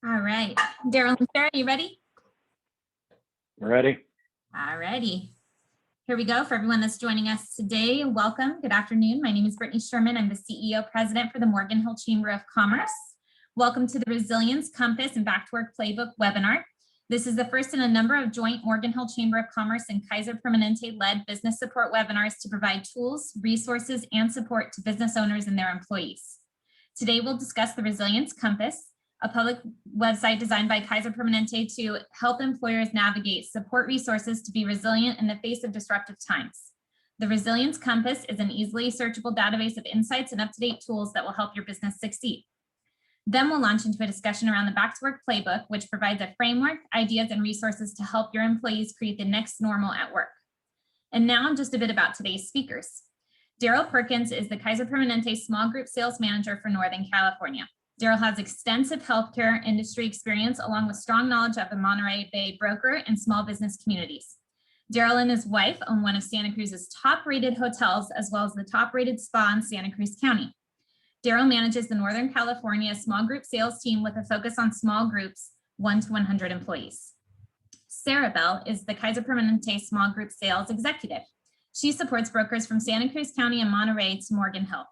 All right. Daryl and Sarah, you ready? Ready? All righty. Here we go. For everyone that's joining us today, welcome. Good afternoon. My name is Brittany Sherman. I'm the CEO President for the Morgan Hill Chamber of Commerce. Welcome to the Resilience Compass and Back to Work Playbook webinar. This is the first in a number of joint Morgan Hill Chamber of Commerce and Kaiser Permanente-led business support webinars to provide tools, resources, and support to business owners and their employees. Today, we'll discuss the Resilience Compass, a public website designed by Kaiser Permanente to help employers navigate support resources to be resilient in the face of disruptive times. The Resilience Compass is an easily searchable database of insights and up-to-date tools that will help your business succeed. Then we'll launch into a discussion around the Back to Work Playbook, which provides a framework, ideas, and resources to help your employees create the next normal at work. And now just a bit about today's speakers. Daryl Perkins is the Kaiser Permanente Small Group Sales Manager for Northern California. Daryl has extensive healthcare industry experience along with strong knowledge of the Monterey Bay broker and small business communities. Daryl and his wife own one of Santa Cruz's top-rated hotels, as well as the top-rated spa in Santa Cruz County. Daryl manages the Northern California small group sales team with a focus on small groups, 1 to 100 employees. Sarah Bell is the Kaiser Permanente small group sales executive. She supports brokers from Santa Cruz County and Monterey to Morgan Hill.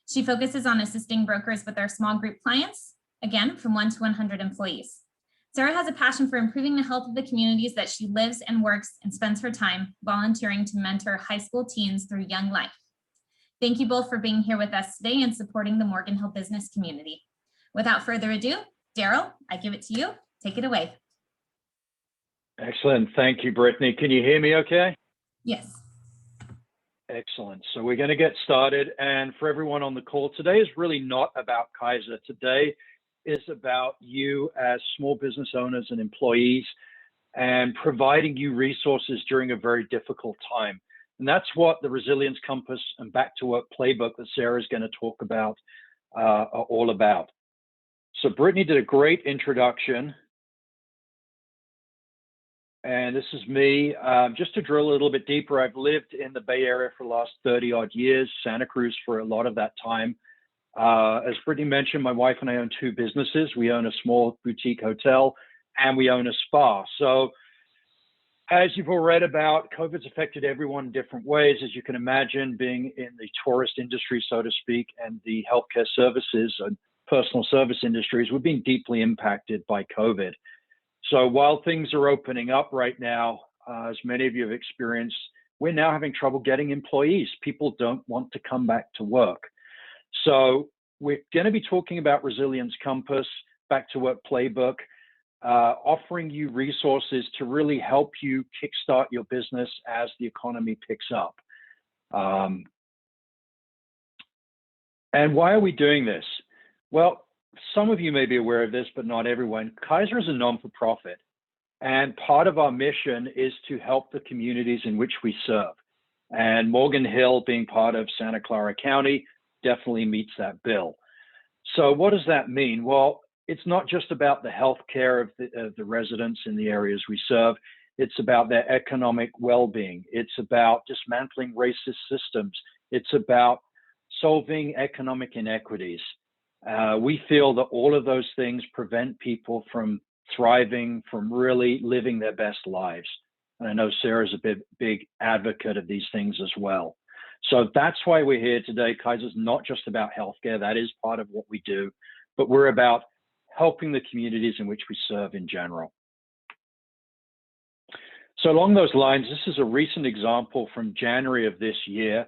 She focuses on assisting brokers with their small group clients, again, from 1 to 100 employees. Sarah has a passion for improving the health of the communities that she lives and works and spends her time volunteering to mentor high school teens through Young Life. Thank you both for being here with us today and supporting the Morgan Hill business community. Without further ado, Daryl, I give it to you. Take it away. Excellent. Thank you, Brittany. Can you hear me okay? Yes. Excellent. So we're going to get started. And for everyone on the call, today is really not about Kaiser. Today is about you as small business owners and employees and providing you resources during a very difficult time. And that's what the Resilience Compass and Back to Work Playbook that Sarah is going to talk about are all about. So Brittany did a great introduction. And this is me. Just to drill a little bit deeper, I've lived in the Bay Area for the last 30 odd years, Santa Cruz for a lot of that time. As Brittany mentioned, my wife and I own 2 businesses. We own a small boutique hotel and we own a spa. So as you've all read about, COVID's affected everyone in different ways. As you can imagine, being in the tourist industry, so to speak, and the healthcare services and personal service industries, we're being deeply impacted by COVID. So while things are opening up right now, as many of you have experienced, we're now having trouble getting employees. People don't want to come back to work. So we're going to be talking about Resilience Compass, Back to Work Playbook, offering you resources to really help you kickstart your business as the economy picks up. And why are we doing this? Well, some of you may be aware of this, but not everyone. Kaiser is a non-for-profit, and part of our mission is to help the communities in which we serve. And Morgan Hill, being part of Santa Clara County, definitely meets that bill. So what does that mean? Well, it's not just about the health care of the residents in the areas we serve. It's about their economic well-being. It's about dismantling racist systems. It's about solving economic inequities. We feel that all of those things prevent people from thriving, from really living their best lives. And I know Sarah's a big advocate of these things as well. So that's why we're here today. Kaiser's not just about healthcare. That is part of what we do, but we're about helping the communities in which we serve in general. So along those lines, this is a recent example from January of this year.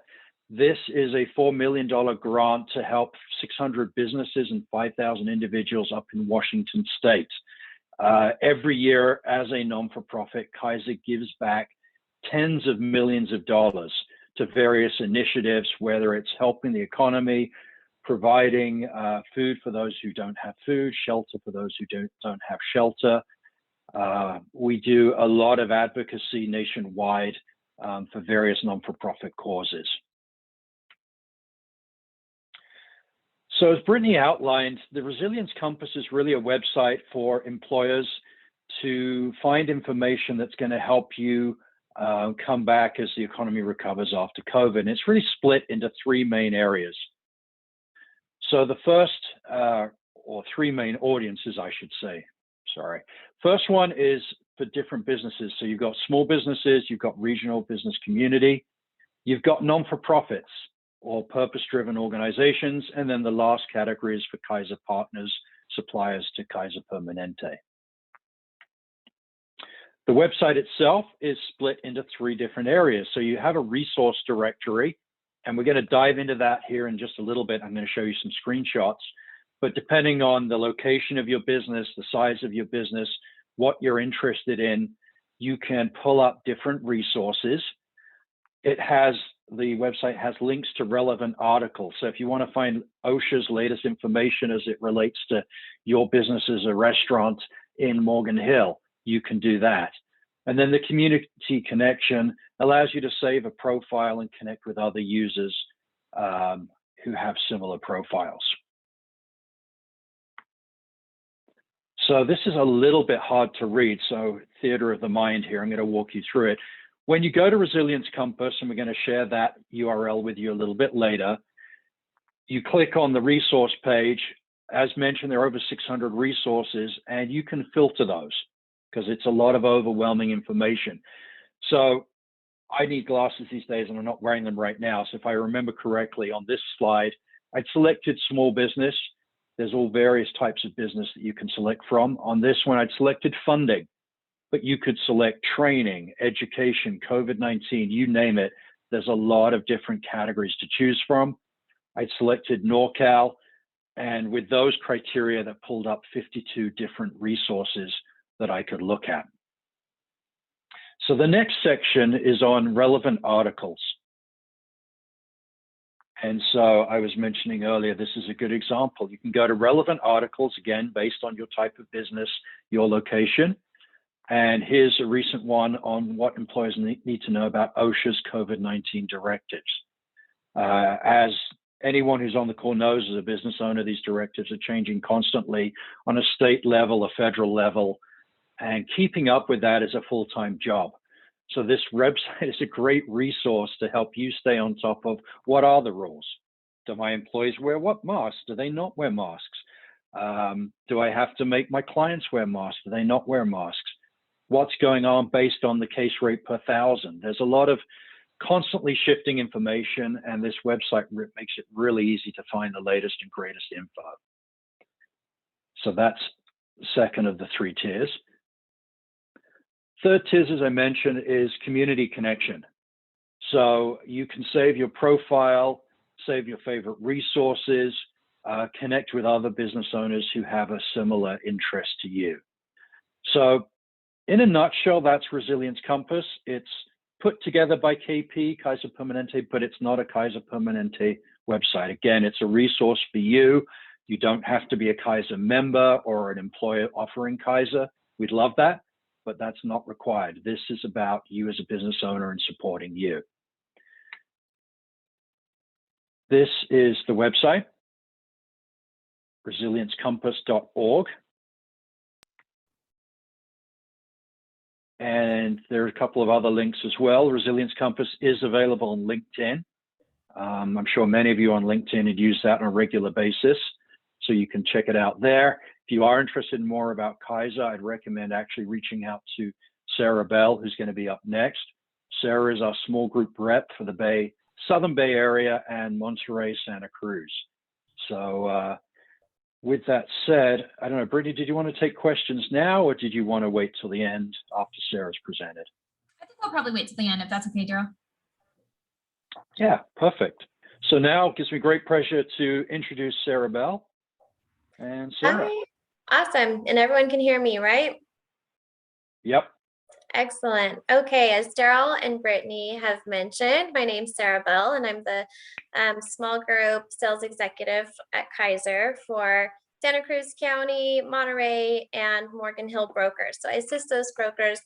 This is a $4 million grant to help 600 businesses and 5,000 individuals up in Washington state. Every year as a non-for-profit, Kaiser gives back tens of millions of dollars to various initiatives, whether it's helping the economy, providing food for those who don't have food, shelter for those who don't have shelter. We do a lot of advocacy nationwide for various non-for-profit causes. So as Brittany outlined, the Resilience Compass is really a website for employers to find information that's going to help you come back as the economy recovers after COVID. And it's really split into 3 main areas. So the first or three main audiences, I should say. Sorry. First one is for different businesses. So you've got small businesses, you've got regional business community, you've got non-for-profits or purpose-driven organizations, and then the last category is for Kaiser partners, suppliers to Kaiser Permanente. The website itself is split into three different areas. So you have a resource directory, and we're going to dive into that here in just a little bit. I'm going to show you some screenshots, but depending on the location of your business, the size of your business, what you're interested in, you can pull up different resources. The website has links to relevant articles. So if you want to find OSHA's latest information as it relates to your business as a restaurant in Morgan Hill, you can do that. And then the community connection allows you to save a profile and connect with other users who have similar profiles. So this is a little bit hard to read, so theater of the mind here. I'm going to walk you through it. When you go to Resilience Compass, and we're going to share that URL with you a little bit later, you click on the resource page. As mentioned, there are over 600 resources, and you can filter those because it's a lot of overwhelming information. So I need glasses these days, and I'm not wearing them right now. So if I remember correctly, on this slide, I'd selected small business. There's all various types of business that you can select from. On this one, I'd selected funding, but you could select training, education, COVID-19, you name it. There's a lot of different categories to choose from. I'd selected NorCal, and with those criteria, that pulled up 52 different resources that I could look at. So the next section is on relevant articles. And so I was mentioning earlier, this is a good example. You can go to relevant articles, again, based on your type of business, your location. And here's a recent one on what employers need to know about OSHA's COVID-19 directives. As anyone who's on the call knows, as a business owner, these directives are changing constantly on a state level, a federal level, and keeping up with that is a full-time job. So this website is a great resource to help you stay on top of what are the rules. Do my employees wear what masks? Do they not wear masks? Do I have to make my clients wear masks? Do they not wear masks? What's going on based on the case rate per thousand? There's a lot of constantly shifting information, and this website makes it really easy to find the latest and greatest info. So that's the second of the three tiers. Third tiers, as I mentioned, is community connection. So you can save your profile, save your favorite resources, connect with other business owners who have a similar interest to you. So in a nutshell, that's Resilience Compass. It's put together by KP, Kaiser Permanente, but it's not a Kaiser Permanente website. Again, it's a resource for you. You don't have to be a Kaiser member or an employer offering Kaiser. We'd love that, but that's not required. This is about you as a business owner and supporting you. This is the website, resiliencecompass.org. And there are a couple of other links as well. Resilience Compass is available on LinkedIn. I'm sure many of you on LinkedIn would use that on a regular basis, so you can check it out there. If you are interested in more about Kaiser, I'd recommend actually reaching out to Sarah Bell, who's going to be up next. Sarah is our small group rep for the Southern Bay Area and Monterey, Santa Cruz. So with that said, I don't know, Brittany, did you want to take questions now, or did you want to wait till the end after Sarah's presented? I think we'll probably wait till the end if that's okay, Daryl. Yeah, perfect. So now it gives me great pleasure to introduce Sarah Bell. And Sarah. Hi. Awesome. And everyone can hear me, right? Yep. Excellent. Okay, as Daryl and Brittany have mentioned, my name's Sarah Bell, and I'm the small group sales executive at Kaiser for Santa Cruz County, Monterey, and Morgan Hill brokers. So I assist those brokers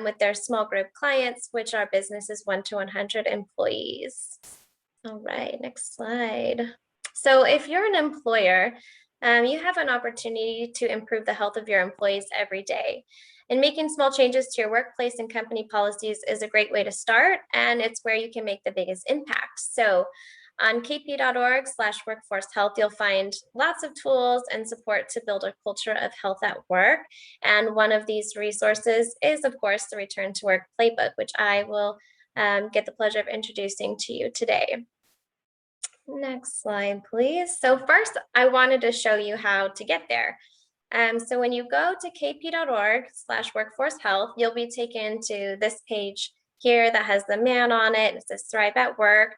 with their small group clients, which our business is 1 to 100 employees. All right, next slide. So if you're an employer, you have an opportunity to improve the health of your employees every day. And making small changes to your workplace and company policies is a great way to start, and it's where you can make the biggest impact. So On kp.org/workforce health, you'll find lots of tools and support to build a culture of health at work. And one of these resources is, of course, the Return to Work Playbook, which I will get the pleasure of introducing to you today. Next slide, please. So first, I wanted to show you how to get there. So when you go to kp.org/workforce health, you'll be taken to this page here that has the man on it. It says Thrive at Work.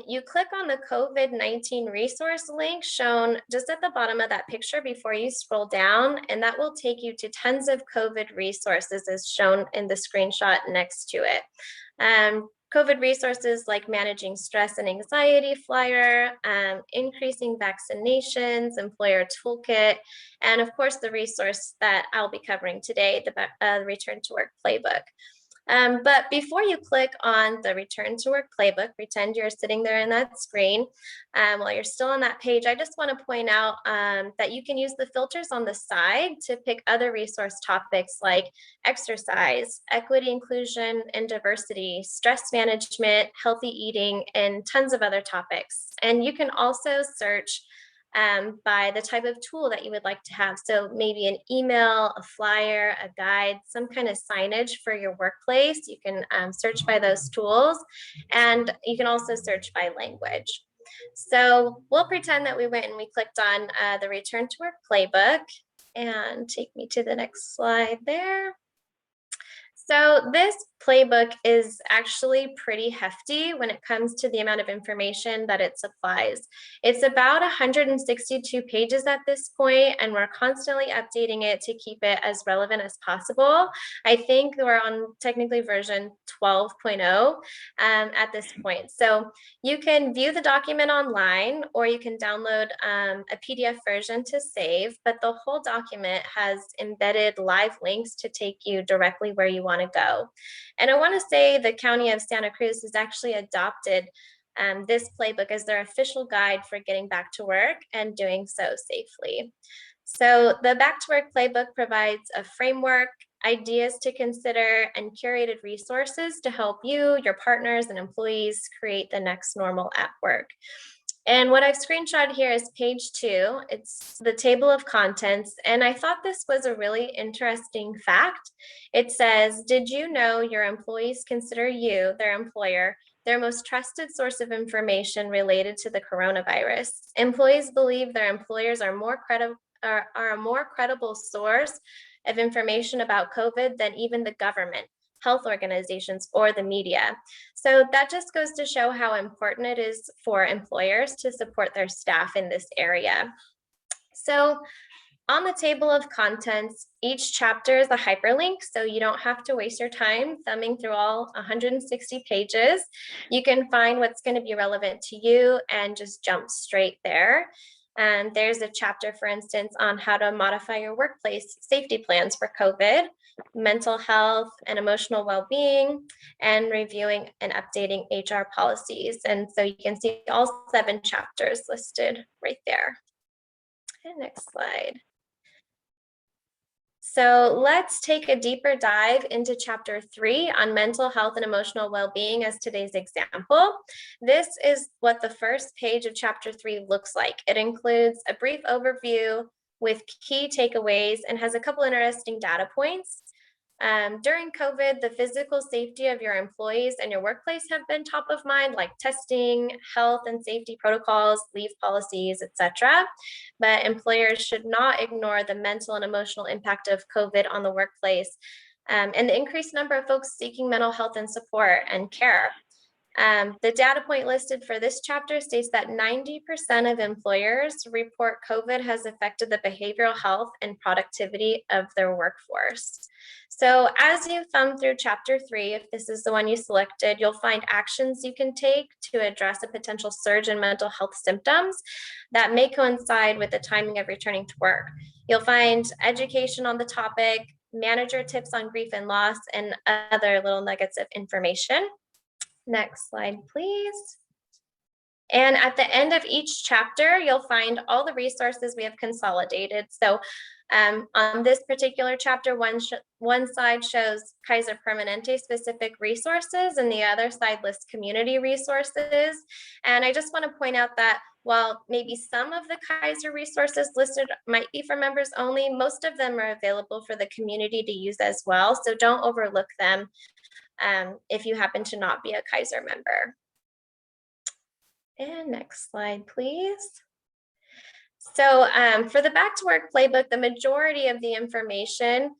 You click on the COVID-19 resource link shown just at the bottom of that picture before you scroll down, and that will take you to tons of COVID resources as shown in the screenshot next to it. COVID resources like managing stress and anxiety flyer, increasing vaccinations, employer toolkit, and of course the resource that I'll be covering today, the Return to Work Playbook. But before you click on the Return to Work Playbook, pretend you're sitting there in that screen. While you're still on that page, I just want to point out that you can use the filters on the side to pick other resource topics like exercise, equity, inclusion, and diversity, stress management, healthy eating, and tons of other topics. And you can also search by the type of tool that you would like to have. So maybe an email, a flyer, a guide, some kind of signage for your workplace. You can search by those tools, and you can also search by language. So we'll pretend that we went and we clicked on the Return to Work Playbook, and take me to the next slide there. So this playbook is actually pretty hefty when it comes to the amount of information that it supplies. It's about 162 pages at this point, and we're constantly updating it to keep it as relevant as possible. I think we're on technically version 12.0 at this point. So you can view the document online, or you can download a PDF version to save, but the whole document has embedded live links to take you directly where you want to go. And I want to say the County of Santa Cruz has actually adopted this playbook as their official guide for getting back to work and doing so safely. So the Back to Work Playbook provides a framework, ideas to consider, and curated resources to help you, your partners, and employees create the next normal at work. And what I've screenshot here is page 2. It's the table of contents. And I thought this was a really interesting fact. It says, did you know your employees consider you, their employer, their most trusted source of information related to the coronavirus? Employees believe their employers are a more credible source of information about COVID than even the government, health organizations, or the media. So that just goes to show how important it is for employers to support their staff in this area. So on the table of contents, each chapter is a hyperlink, so you don't have to waste your time thumbing through all 160 pages. You can find what's going to be relevant to you and just jump straight there. And there's a chapter, for instance, on how to modify your workplace safety plans for COVID, mental health and emotional well-being, and reviewing and updating HR policies. And so you can see all 7 chapters listed right there. And next slide. So let's take a deeper dive into chapter 3 on mental health and emotional well-being as today's example. This is what the first page of chapter 3 looks like. It includes a brief overview with key takeaways and has a couple interesting data points. During COVID, the physical safety of your employees and your workplace have been top of mind, like testing, health and safety protocols, leave policies, etc. But employers should not ignore the mental and emotional impact of COVID on the workplace and the increased number of folks seeking mental health and support and care. The data point listed for this chapter states that 90% of employers report COVID has affected the behavioral health and productivity of their workforce. So as you thumb through chapter 3, if this is the one you selected, you'll find actions you can take to address a potential surge in mental health symptoms that may coincide with the timing of returning to work. You'll find education on the topic, manager tips on grief and loss, and other little nuggets of information. Next slide, please. And at the end of each chapter, you'll find all the resources we have consolidated. So on this particular chapter, one side shows Kaiser Permanente specific resources and the other side lists community resources. And I just want to point out that while maybe some of the Kaiser resources listed might be for members only, most of them are available for the community to use as well. So don't overlook them if you happen to not be a Kaiser member. And next slide, please. So for the Back to Work Playbook, the majority of the information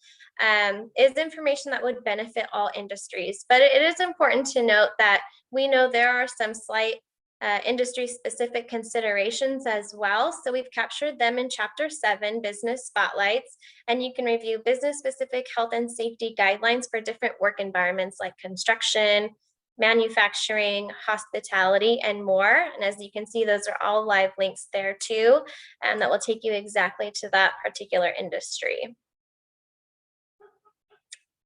is information that would benefit all industries. But it is important to note that we know there are some slight industry-specific considerations as well. So we've captured them in Chapter 7, Business Spotlights, and you can review business-specific health and safety guidelines for different work environments like construction, manufacturing, hospitality, and more. And as you can see, those are all live links there too, and that will take you exactly to that particular industry.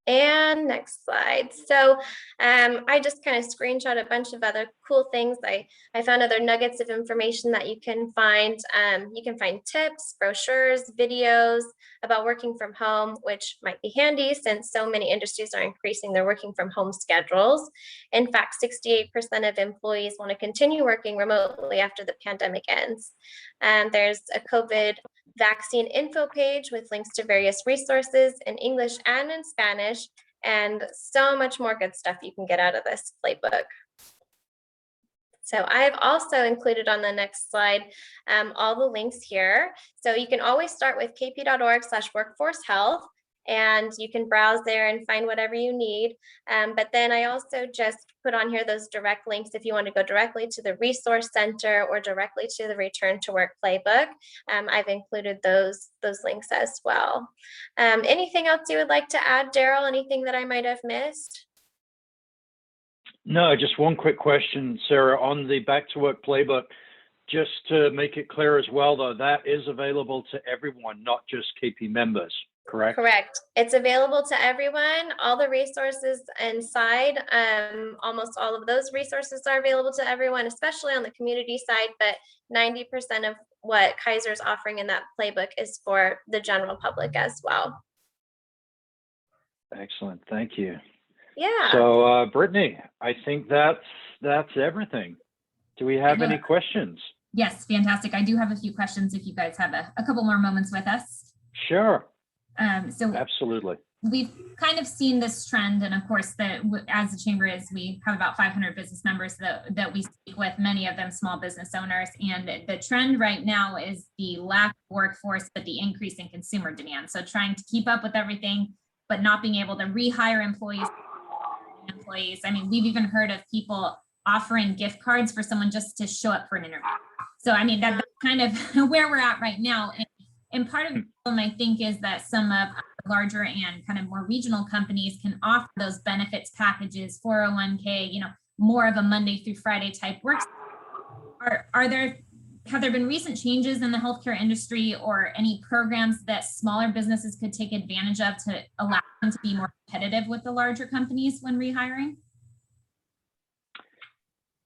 And next slide. So I just kind of screenshot a bunch of other cool things. I found other nuggets of information that you can find. You can find tips, brochures, videos about working from home, which might be handy since so many industries are increasing their working from home schedules. In fact, 68% of employees want to continue working remotely after the pandemic ends. There's a COVID vaccine info page with links to various resources in English and in Spanish, and so much more good stuff you can get out of this playbook. So I've also included on the next slide all the links here. So you can always start with kp.org/workforcehealth, and you can browse there and find whatever you need. But then I also just put on here those direct links if you want to go directly to the resource center or directly to the Return to Work Playbook. I've included those links as well. Anything else you would like to add, Daryl? Anything that I might have missed? No, just one quick question, Sarah, on the Back to Work Playbook. Just to make it clear as well, though, that is available to everyone, not just KP members. Correct? Correct. It's available to everyone. All the resources inside, almost all of those resources are available to everyone, especially on the community side, but 90% of what Kaiser is offering in that playbook is for the general public as well. Excellent. Thank you. Yeah. So, Brittany, I think that's everything. Do we have any questions? Yes, fantastic. I do have a few questions if you guys have a couple more moments with us. Sure. So absolutely. We've kind of seen this trend, and of course, as the chamber we have about 500 business members that we speak with, many of them small business owners, and the trend right now is the lack of workforce, but the increase in consumer demand. So trying to keep up with everything, but not being able to rehire employees. I mean, we've even heard of people offering gift cards for someone just to show up for an interview. So I mean, that's kind of where we're at right now. And part of the problem, I think, is that some of larger and kind of more regional companies can offer those benefits packages, 401k, more of a Monday through Friday type work. Have there been recent changes in the healthcare industry or any programs that smaller businesses could take advantage of to allow them to be more competitive with the larger companies when rehiring?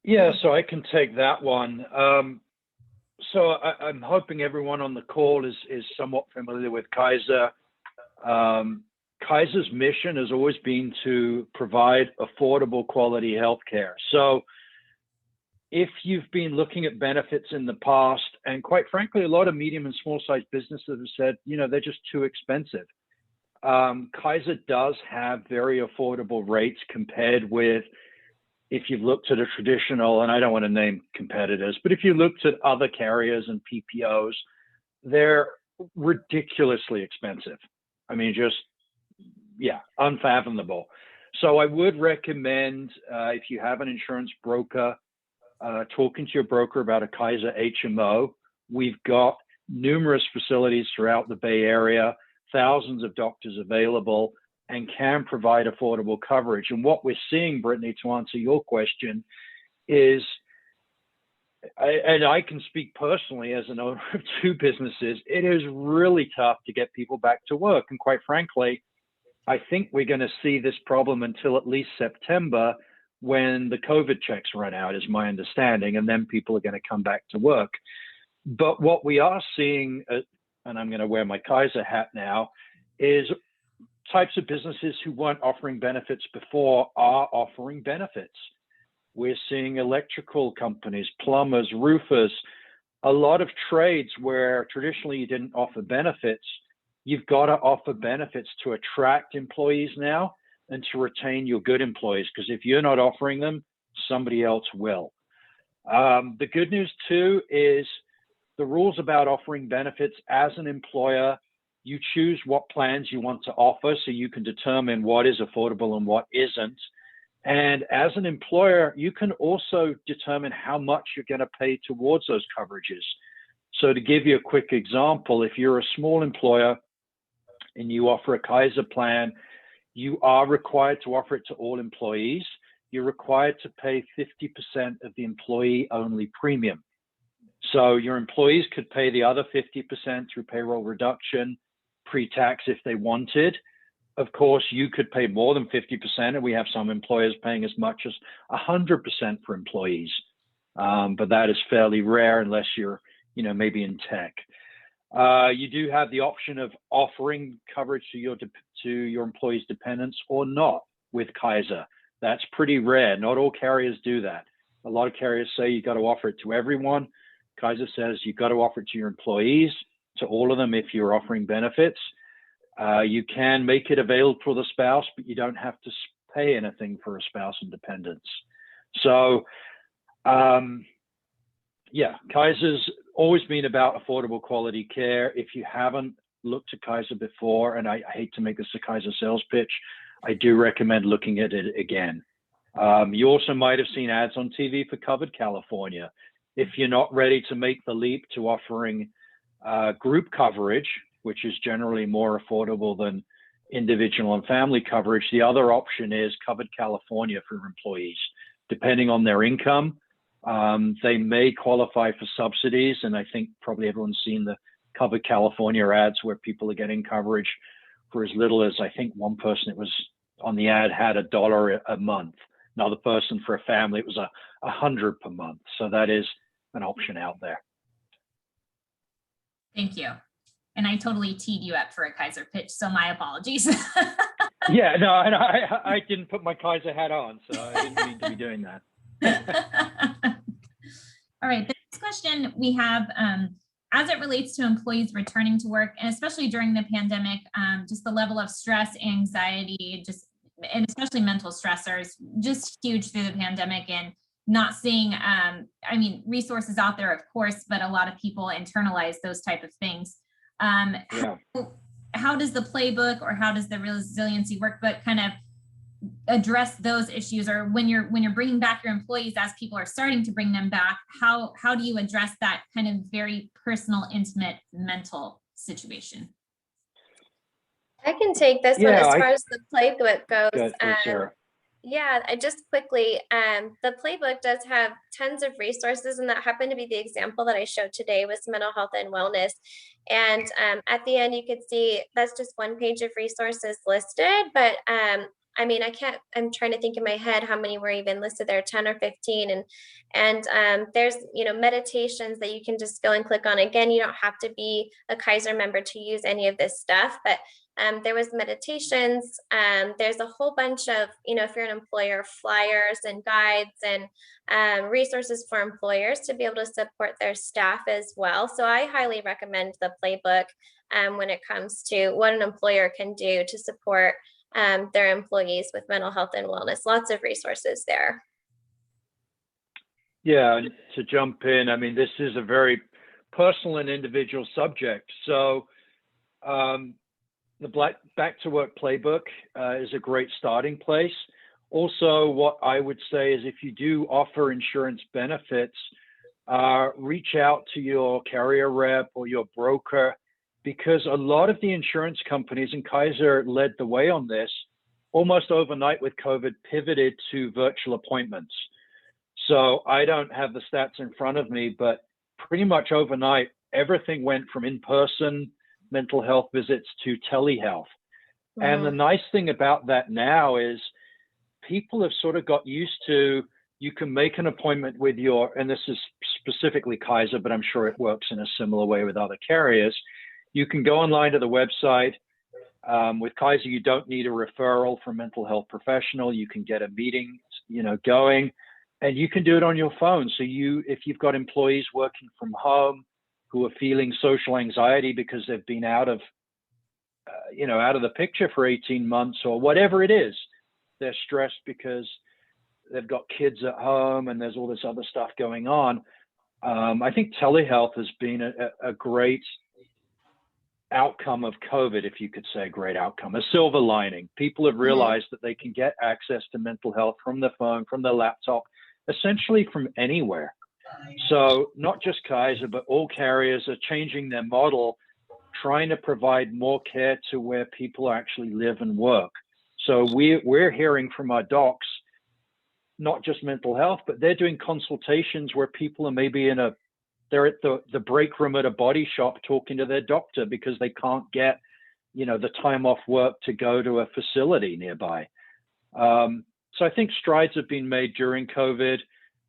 Yeah, so I can take that one. So I'm hoping everyone on the call is somewhat familiar with Kaiser. Kaiser's mission has always been to provide affordable quality healthcare. So if you've been looking at benefits in the past, and quite frankly, a lot of medium and small sized businesses have said, they're just too expensive. Kaiser does have very affordable rates compared with, if you've looked at a traditional, and I don't want to name competitors, but if you looked at other carriers and PPOs, they're ridiculously expensive. I mean, unfathomable. So I would recommend, if you have an insurance broker, talking to your broker about a Kaiser HMO. We've got numerous facilities throughout the Bay Area, thousands of doctors available, and can provide affordable coverage. And what we're seeing, Brittany, to answer your question, is, and I can speak personally as an owner of two businesses, it is really tough to get people back to work. And quite frankly, I think we're going to see this problem until at least September, when the COVID checks run out, is my understanding, and then people are going to come back to work. But what we are seeing, and I'm going to wear my Kaiser hat now, is types of businesses who weren't offering benefits before are offering benefits. We're seeing electrical companies, plumbers, roofers, a lot of trades where traditionally you didn't offer benefits. You've got to offer benefits to attract employees now and to retain your good employees, because if you're not offering them, somebody else will. The good news too is the rules about offering benefits as an employer. You choose what plans you want to offer so you can determine what is affordable and what isn't. And as an employer, you can also determine how much you're going to pay towards those coverages. So to give you a quick example, if you're a small employer and you offer a Kaiser plan, you are required to offer it to all employees. You're required to pay 50% of the employee-only premium. So your employees could pay the other 50% through payroll reduction, pre-tax if they wanted. Of course, you could pay more than 50%, and we have some employers paying as much as 100% for employees. But that is fairly rare unless you're, maybe in tech. You do have the option of offering coverage to your employees' dependents or not with Kaiser. That's pretty rare. Not all carriers do that. A lot of carriers say you got to offer it to everyone. Kaiser says you've got to offer it to your employees, to all of them if you're offering benefits. You can make it available for the spouse, but you don't have to pay anything for a spouse and dependents. So, Kaiser's always been about affordable quality care. If you haven't looked at Kaiser before, and I hate to make this a Kaiser sales pitch, I do recommend looking at it again. You also might have seen ads on TV for Covered California. If you're not ready to make the leap to offering group coverage, which is generally more affordable than individual and family coverage, the other option is Covered California for employees. Depending on their income, they may qualify for subsidies, and I think probably everyone's seen the Covered California ads where people are getting coverage for as little as, I think one person, it was on the ad, had $1 a month. Another person, for a family, it was $100 per month. So that is an option out there. Thank you. And I totally teed you up for a Kaiser pitch, so my apologies. Yeah, no, I didn't put my Kaiser hat on, so I didn't mean to be doing that. All right, the next question we have, as it relates to employees returning to work, and especially during the pandemic, just the level of stress, anxiety, and especially mental stressors, just huge through the pandemic, and not seeing, resources out there, of course, but a lot of people internalize those type of things. How does the playbook, or how does the resiliency workbook kind of address those issues? Or when you're bringing back your employees, as people are starting to bring them back, how do you address that kind of very personal, intimate, mental situation? I can take this one as far as the playbook goes. Sure. Yeah, I just quickly, the playbook does have tons of resources, and that happened to be the example that I showed today was mental health and wellness. And at the end, you could see that's just one page of resources listed, but I'm trying to think in my head how many were even listed there, 10 or 15. And there's, meditations that you can just go and click on. Again, you don't have to be a Kaiser member to use any of this stuff, but there was meditations. There's a whole bunch of, if you're an employer, flyers and guides and resources for employers to be able to support their staff as well. So I highly recommend the playbook when it comes to what an employer can do to support their employees with mental health and wellness. Lots of resources there. Yeah, to jump in, this is a very personal and individual subject. So the Back to Work Playbook is a great starting place. Also, what I would say is if you do offer insurance benefits, reach out to your carrier rep or your broker, because a lot of the insurance companies, and Kaiser led the way on this, almost overnight with COVID, pivoted to virtual appointments. So I don't have the stats in front of me, but pretty much overnight, everything went from in-person mental health visits to telehealth. And the nice thing about that now is people have sort of got used to, you can make an appointment with and this is specifically Kaiser, but I'm sure it works in a similar way with other carriers. You can go online to the website. With Kaiser, you don't need a referral from a mental health professional. You can get a meeting, going, and you can do it on your phone. So if you've got employees working from home who are feeling social anxiety because they've been out of the picture for 18 months or whatever it is, they're stressed because they've got kids at home and there's all this other stuff going on. I think telehealth has been a great outcome of COVID, if you could say great outcome, a silver lining. People have realized that they can get access to mental health from their phone, from their laptop, essentially from anywhere. So not just Kaiser, but all carriers are changing their model, trying to provide more care to where people actually live and work. So we're hearing from our docs, not just mental health, but they're doing consultations where people are maybe they're at the break room at a body shop talking to their doctor because they can't get, the time off work to go to a facility nearby. So I think strides have been made during COVID.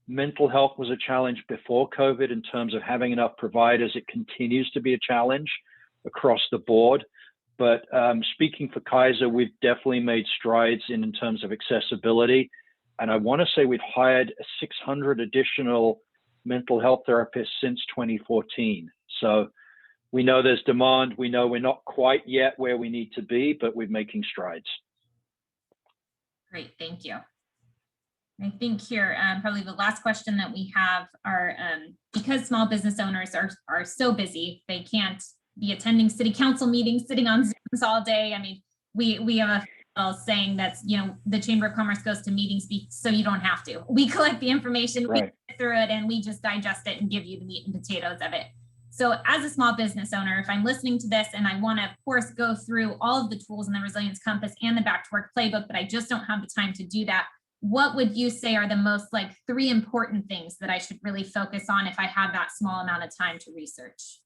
Mental health was a challenge before COVID in terms of having enough providers. It continues to be a challenge across the board. But speaking for Kaiser, we've definitely made strides in terms of accessibility. And I want to say we've hired 600 additional mental health therapists since 2014. So we know there's demand. We know we're not quite yet where we need to be, but we're making strides. Great, thank you. I think here, probably the last question that we have are, because small business owners are so busy, they can't be attending city council meetings, sitting on Zooms all day. I mean, we have a saying that's, the Chamber of Commerce goes to meetings so you don't have to. We collect the information, right. We get through it, and we just digest it and give you the meat and potatoes of it. So as a small business owner, if I'm listening to this and I want to, of course, go through all of the tools in the Resilience Compass and the Back to Work Playbook, but I just don't have the time to do that, what would you say are the most 3 important things that I should really focus on if I have that small amount of time to research?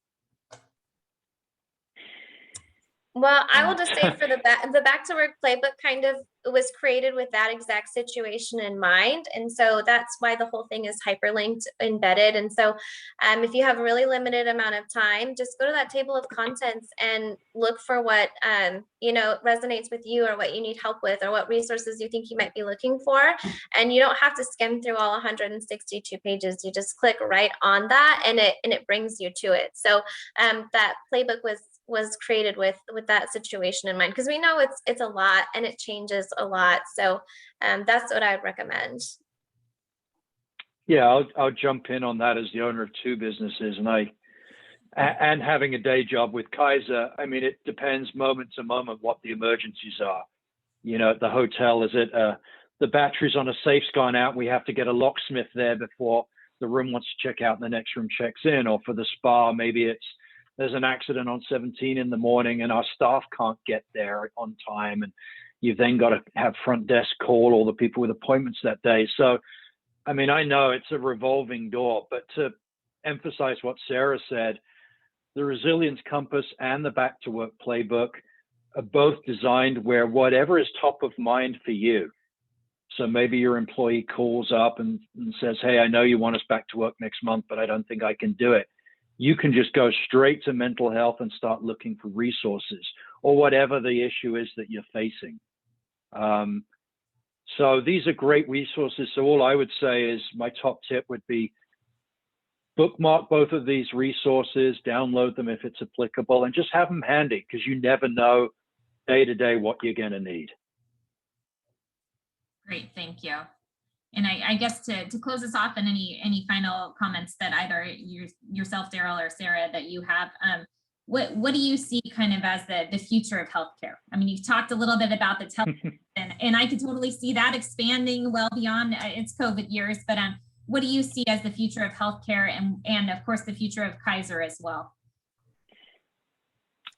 Well, I will just say for the Back to Work Playbook kind of was created with that exact situation in mind. And so that's why the whole thing is hyperlinked, embedded. And so if you have a really limited amount of time, just go to that table of contents and look for what, resonates with you, or what you need help with, or what resources you think you might be looking for. And you don't have to skim through all 162 pages. You just click right on that and it brings you to it. So that playbook was created with that situation in mind, because we know it's a lot and it changes a lot. So that's what I'd recommend. Yeah, I'll jump in on that as the owner of 2 businesses, and having a day job with Kaiser. I mean, it depends moment to moment what the emergencies are. At the hotel, is it the batteries on a safe's gone out, we have to get a locksmith there before the room wants to check out and the next room checks in, or for the spa, maybe there's an accident on 17 in the morning and our staff can't get there on time, and you've then got to have front desk call all the people with appointments that day. So, I mean, I know it's a revolving door, but to emphasize what Sarah said, the Resilience Compass and the Back to Work Playbook are both designed where whatever is top of mind for you. So maybe your employee calls up and says, hey, I know you want us back to work next month, but I don't think I can do it. You can just go straight to mental health and start looking for resources, or whatever the issue is that you're facing. So these are great resources. So all I would say is my top tip would be bookmark both of these resources, download them if it's applicable, and just have them handy, because you never know day to day what you're going to need. Great, thank you. And I guess to close us off, and any final comments that either yourself, Daryl, or Sarah, that you have, what do you see kind of as the future of healthcare? I mean, you've talked a little bit about the telehealth, and I could totally see that expanding well beyond its COVID years. But what do you see as the future of healthcare, and of course the future of Kaiser as well?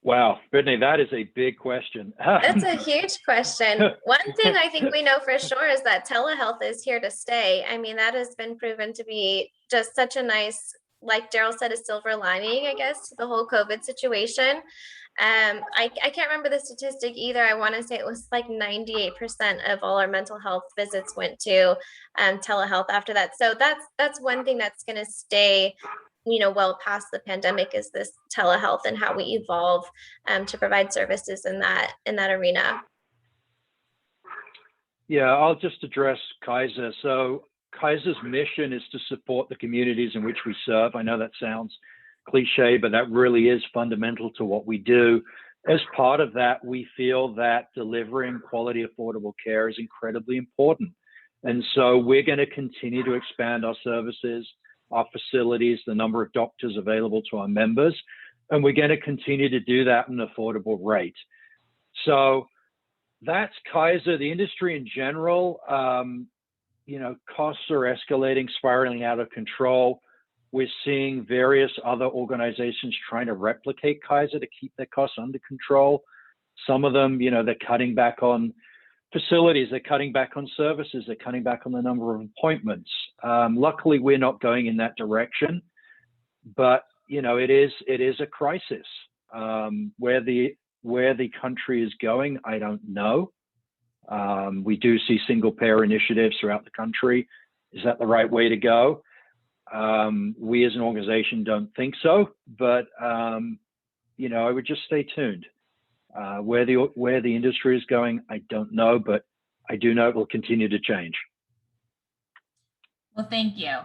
Wow, Brittany, that is a big question. That's a huge question. One thing I think we know for sure is that telehealth is here to stay. I mean, that has been proven to be just such a nice, like Daryl said, a silver lining, I guess, to the whole COVID situation. I can't remember the statistic either. I want to say it was like 98% of all our mental health visits went to telehealth after that. So that's one thing that's going to stay, well past the pandemic, is this telehealth and how we evolve to provide services in that arena. Yeah, I'll just address Kaiser. So Kaiser's mission is to support the communities in which we serve. I know that sounds cliche, but that really is fundamental to what we do. As part of that, we feel that delivering quality, affordable care is incredibly important. And so we're going to continue to expand our services, our facilities, the number of doctors available to our members, and we're going to continue to do that at an affordable rate. So that's Kaiser. The industry in general, costs are escalating, spiraling out of control. We're seeing various other organizations trying to replicate Kaiser to keep their costs under control. Some of them, they're cutting back on facilities, they're cutting back on services, they're cutting back on the number of appointments. Luckily, we're not going in that direction, but it is a crisis. Where the country is going, I don't know. We do see single payer initiatives throughout the country. Is that the right way to go? We as an organization don't think so, but I would just stay tuned. Where the industry is going, I don't know, but I do know it will continue to change. Well, thank you.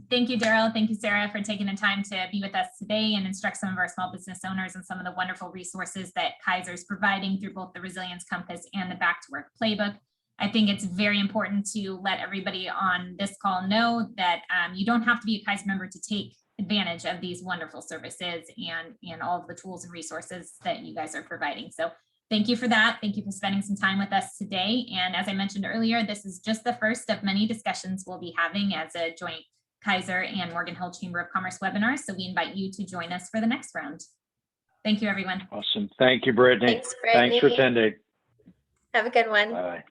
Thank you, Daryl. Thank you, Sarah, for taking the time to be with us today and instruct some of our small business owners and some of the wonderful resources that Kaiser is providing through both the Resilience Compass and the Back to Work Playbook. I think it's very important to let everybody on this call know that you don't have to be a Kaiser member to take advantage of these wonderful services and all of the tools and resources that you guys are providing. So thank you for that. Thank you for spending some time with us today. And as I mentioned earlier, this is just the first of many discussions we'll be having as a joint Kaiser and Morgan Hill Chamber of Commerce webinar. So we invite you to join us for the next round. Thank you, everyone. Awesome. Thank you, Brittany. Thanks, Brittany. Thanks for attending. Have a good one. Bye.